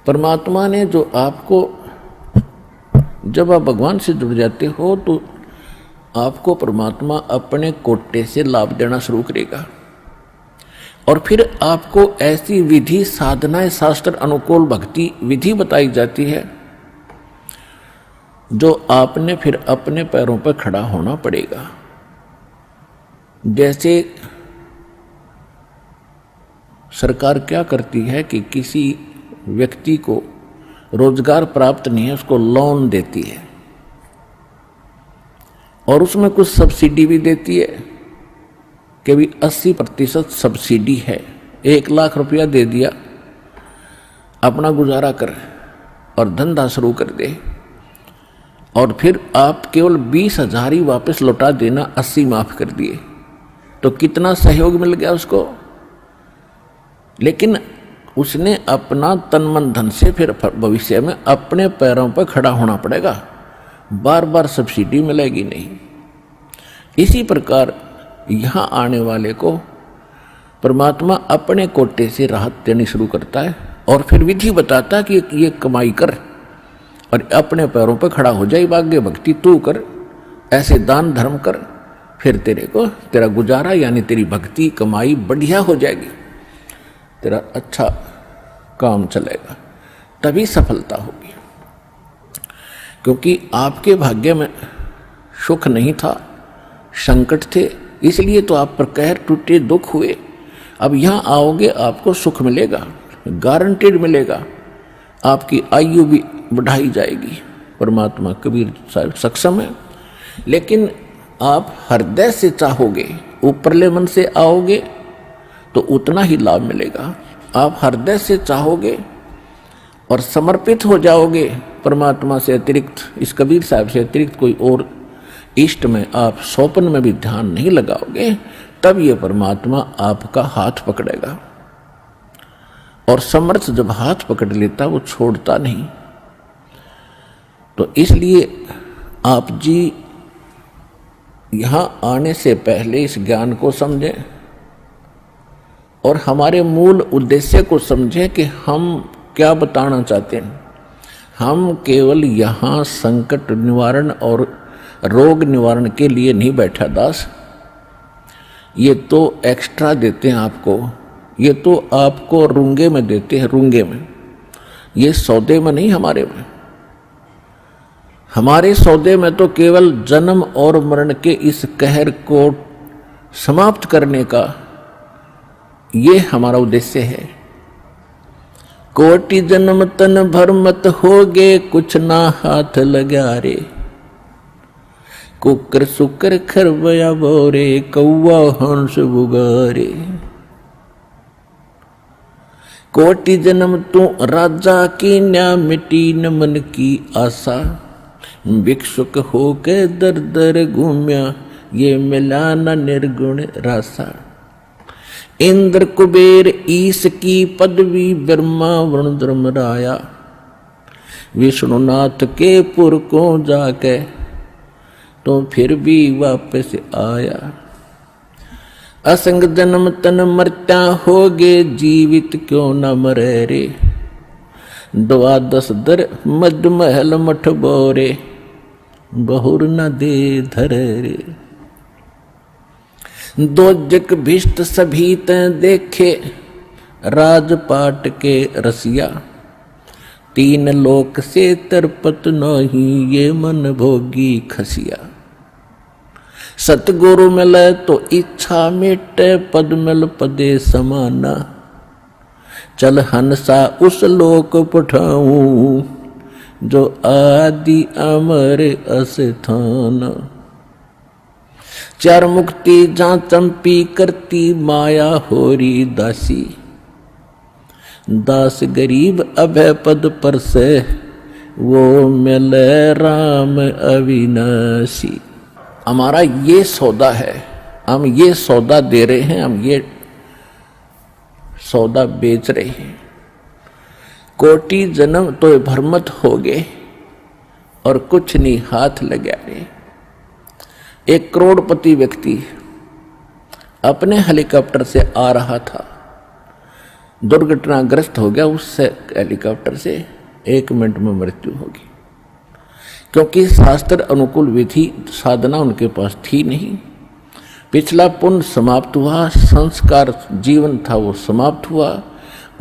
परमात्मा ने जो आपको, जब आप भगवान से जुड़ जाते हो तो आपको परमात्मा अपने कोटे से लाभ देना शुरू करेगा और फिर आपको ऐसी विधि साधनाएं, शास्त्र अनुकूल भक्ति विधि बताई जाती है जो आपने फिर अपने पैरों पर खड़ा होना पड़ेगा। जैसे सरकार क्या करती है कि किसी व्यक्ति को रोजगार प्राप्त नहीं है, उसको लोन देती है और उसमें कुछ सब्सिडी भी देती है कि भी 80% सब्सिडी है। 1 लाख रुपया दे दिया, अपना गुजारा कर और धंधा शुरू कर दे और फिर आप केवल 20,000 ही वापस लौटा देना, 80 माफ कर दिए, तो कितना सहयोग मिल गया उसको। लेकिन उसने अपना तन मन धन से फिर भविष्य में अपने पैरों पर खड़ा होना पड़ेगा, बार बार सब्सिडी मिलेगी नहीं। इसी प्रकार यहाँ आने वाले को परमात्मा अपने कोटे से राहत देनी शुरू करता है और फिर विधि बताता है कि ये कमाई कर और अपने पैरों पर खड़ा हो जाए, भाग्य भक्ति तू कर, ऐसे दान धर्म कर, फिर तेरा गुजारा यानी तेरी भक्ति कमाई बढ़िया हो जाएगी, तेरा अच्छा काम चलेगा, तभी सफलता होगी। क्योंकि आपके भाग्य में सुख नहीं था, संकट थे, इसलिए तो आप पर कहर टूटे, दुख हुए। अब यहाँ आओगे आपको सुख मिलेगा, गारंटेड मिलेगा, आपकी आयु भी बढ़ाई जाएगी। परमात्मा कबीर साहब सक्षम है। लेकिन आप हृदय से चाहोगे, ऊपरले मन से आओगे तो उतना ही लाभ मिलेगा। आप हृदय से चाहोगे और समर्पित हो जाओगे परमात्मा से अतिरिक्त, इस कबीर साहब से अतिरिक्त कोई और इष्ट में आप स्वप्न में भी ध्यान नहीं लगाओगे, तब ये परमात्मा आपका हाथ पकड़ेगा। और समर्थ जब हाथ पकड़ लेता वो छोड़ता नहीं। तो इसलिए आप जी यहाँ आने से पहले इस ज्ञान को समझें और हमारे मूल उद्देश्य को समझें कि हम क्या बताना चाहते हैं। हम केवल यहाँ संकट निवारण और रोग निवारण के लिए नहीं बैठा दास, ये तो एक्स्ट्रा देते हैं आपको, ये तो आपको रूंगे में देते हैं, रूंगे में, ये सौदे में नहीं, हमारे में। हमारे सौदे में तो केवल जन्म और मरण के इस कहर को समाप्त करने का ये हमारा उद्देश्य है। कोटि जन्म तन भर मत होगे, कुछ ना हाथ लगा रे, कुकर सुकर खरबया बोरे, कौवा हंस बुगारे। कोटि जन्म तू राजा की न्या, मिटी न मन की आशा, भिक्षुक होके दर दर घूम्या, ये मिला न निर्गुण रासा। इंद्र कुबेर ईश की पदवी, ब्रह्मा वरुण धर्मराया, विष्णुनाथ के पुर को जाके तो फिर भी वापस आया। असंग जन्म तन मरता होगे, जीवित क्यों न मरे रे, 12 दर मद महल मठ बोरे, बहुर न दे धरे रे। 2 जग भिष्ट सभी ते देखे, राजपाट के रसिया, 3 लोक से तरपत नहीं, ये मन भोगी खसिया। सतगुरु मिले तो इच्छा मिटे, पद मिल पदे समाना, चल हंसा उस लोक पठाऊं, जो आदि अमर अस्थान। 4 मुक्ति जहाँ चंपी करती, माया होरी दासी, दास गरीब अभय पद पर से, वो मिले राम अविनाशी। हमारा ये सौदा है, हम ये सौदा दे रहे हैं, हम ये सौदा बेच रहे हैं। कोटि जन्म तो भरमत हो गए और कुछ नहीं हाथ लगा रहे। एक करोड़पति व्यक्ति अपने हेलीकॉप्टर से आ रहा था, दुर्घटनाग्रस्त हो गया, उससे हेलीकॉप्टर से 1 मिनट में मृत्यु होगी, क्योंकि शास्त्र अनुकूल विधि साधना उनके पास थी नहीं। पिछला पुण्य समाप्त हुआ, संस्कार जीवन था वो समाप्त हुआ,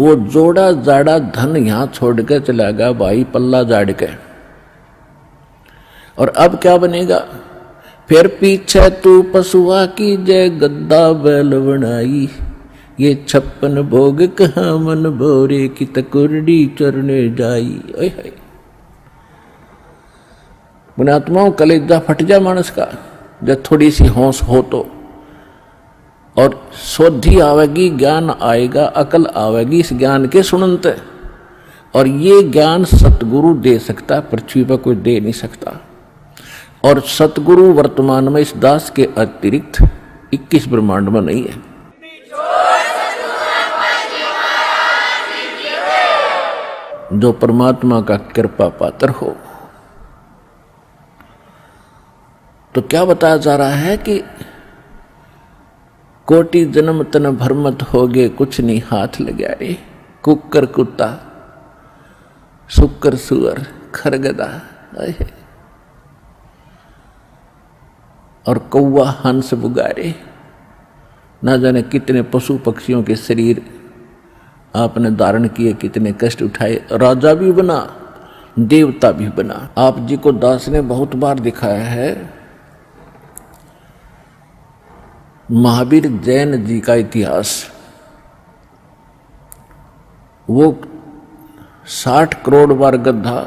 वो जोड़ा जाड़ा धन यहां छोड़ के चला गया भाई, पल्ला जाड़ के। और अब क्या बनेगा? फिर पीछे तू पशुआ की जय गद्दा बैल बनाई, ये 56 भोग कहाँ मन भोरे की तकुरडी चरने जाई। ओए हाय पुण्यात्माओं, कलेजा फट जा मानस का जब थोड़ी सी होश हो तो, और शोधी आवेगी, ज्ञान आएगा, अकल आवेगी इस ज्ञान के सुनते। और ये ज्ञान सतगुरु दे सकता, पृथ्वी पर कोई दे नहीं सकता। और सतगुरु वर्तमान में इस दास के अतिरिक्त 21 ब्रह्मांड में नहीं है। जो परमात्मा का कृपा पात्र हो। तो क्या बताया जा रहा है कि कोटि जन्म तन भरमत हो गए, कुछ नहीं हाथ लगा रे। कुकर कुत्ता, सुकर सुअर, खरगदा और कौवा हंस बुगारे, ना जाने कितने पशु पक्षियों के शरीर आपने धारण किए, कितने कष्ट उठाए। राजा भी बना, देवता भी बना। आप जी को दास ने बहुत बार दिखाया है। महावीर जैन जी का इतिहास, वो 60 करोड़ बार गधा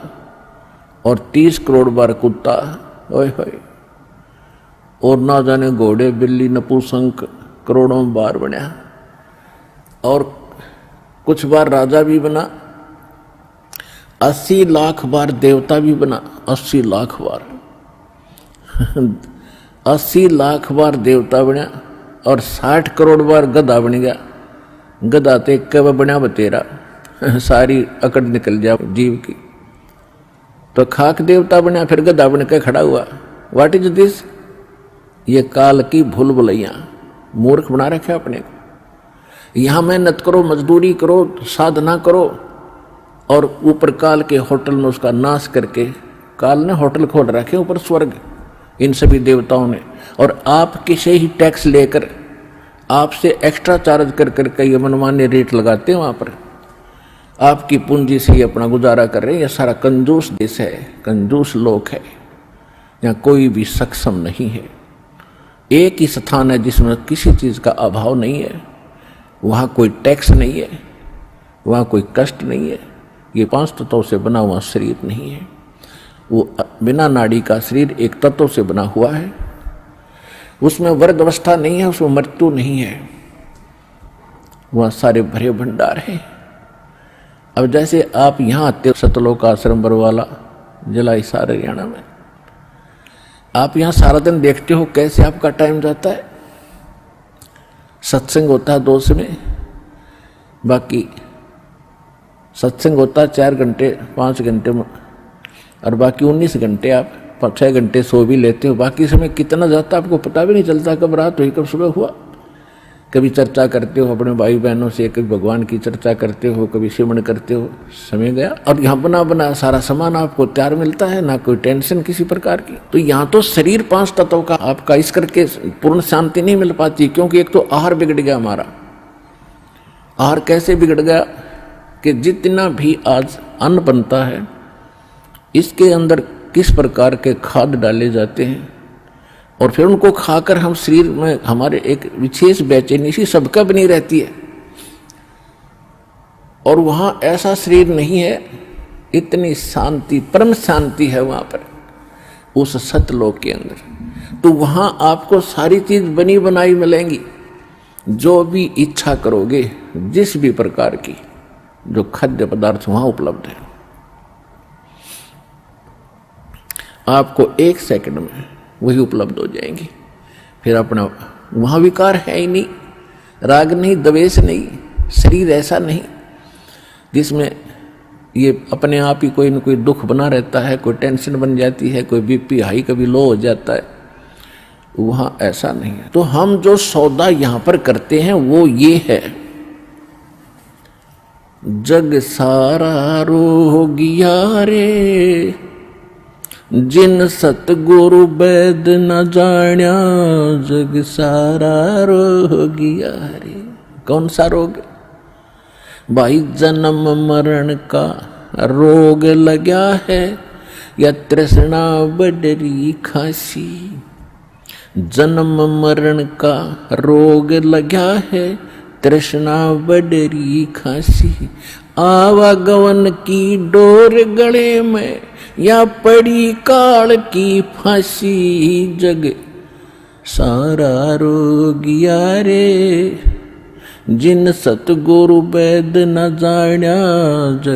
और 30 करोड़ बार कुत्ता, ओए होए, और ना जाने घोड़े बिल्ली नपुंसक करोड़ों बार बना। और कुछ बार राजा भी बना, 80 लाख बार देवता भी बना, 80 लाख बार 80 लाख बार देवता बना, और 60 करोड़ बार गधा बन गया। गधा ते कब बना बतेरा, सारी अकड़ निकल जा जीव की। तो खाक देवता बना, फिर गधा बन के खड़ा हुआ। What is this? ये काल की भूल भुलैया, मूर्ख बना रखे अपने को। यहां मेहनत करो, मजदूरी करो, साधना करो, और ऊपर काल के होटल में उसका नाश करके, काल ने होटल खोल रखे ऊपर स्वर्ग इन सभी देवताओं ने, और आपके से ही टैक्स लेकर आपसे एक्स्ट्रा चार्ज कर करके ये मनमान्य रेट लगाते हैं। वहां पर आपकी पूंजी से ही अपना गुजारा कर रहे हैं। यह सारा कंजूस देश है, कंजूस लोग है, यहाँ कोई भी सक्षम नहीं है। एक ही स्थान है जिसमें किसी चीज का अभाव नहीं है, वहां कोई टैक्स नहीं है, वहां कोई कष्ट नहीं है। ये 5 तत्वों से बना हुआ शरीर नहीं है, वो बिना नाड़ी का शरीर एक तत्व से बना हुआ है। उसमें वर्ग अवस्था नहीं है, उसमें मृत्यु नहीं है, वहां सारे भरे भंडार है। अब जैसे आप यहां आते हो सतलोक आश्रम बरवाला जिला हिसार हरियाणा में, आप यहां सारा दिन देखते हो कैसे आपका टाइम जाता है। सत्संग होता है 2 में, बाकी सत्संग होता है 4 घंटे 5 घंटे में, और बाकी 19 घंटे आप 6 घंटे सो भी लेते हो। बाकी समय कितना जाता है आपको पता भी नहीं चलता, कब रात हुई कब सुबह हुआ। कभी चर्चा करते हो अपने भाई बहनों से, कभी भगवान की चर्चा करते हो, कभी सिमरन करते हो, समय गया। और यहाँ बना बना सारा सामान आपको तैयार मिलता है, ना कोई टेंशन किसी प्रकार की। तो यहाँ तो शरीर 5 तत्वों का आपका इस करके पूर्ण शांति नहीं मिल पाती, क्योंकि एक तो आहार बिगड़ गया हमारा। आहार कैसे बिगड़ गया कि जितना भी आज अन्न बनता है, इसके अंदर किस प्रकार के खाद डाले जाते हैं, और फिर उनको खाकर हम शरीर में हमारे एक विशेष बेचैनी सी सबका बनी रहती है। और वहां ऐसा शरीर नहीं है, इतनी शांति, परम शांति है वहां पर उस सतलोक के अंदर। तो वहां आपको सारी चीज बनी बनाई मिलेंगी, जो भी इच्छा करोगे, जिस भी प्रकार की जो खाद्य पदार्थ वहां उपलब्ध है, आपको 1 सेकंड में वही उपलब्ध हो जाएंगी। फिर अपना वहां विकार है ही नहीं, राग नहीं, द्वेष नहीं, शरीर ऐसा नहीं जिसमें ये अपने आप ही कोई न कोई दुख बना रहता है, कोई टेंशन बन जाती है, कोई बीपी हाई कभी लो हो जाता है। वहां ऐसा नहीं है। तो हम जो सौदा यहां पर करते हैं वो ये है जग सारा रोगिया रे, जिन सतगुरु वैद न जाण्या, जग सारा रोगिया रे। कौन सा रोग? भाई जन्म मरण का रोग लगा है, या तृष्णा बडरी खासी। जन्म मरण का रोग लगा है, तृष्णा बडरी खासी। आवागमन की डोर गले में, या पड़ी काल की फांसी। जग सारा रोगिया रे, जिन सतगुरु वैद न जाण्या, जग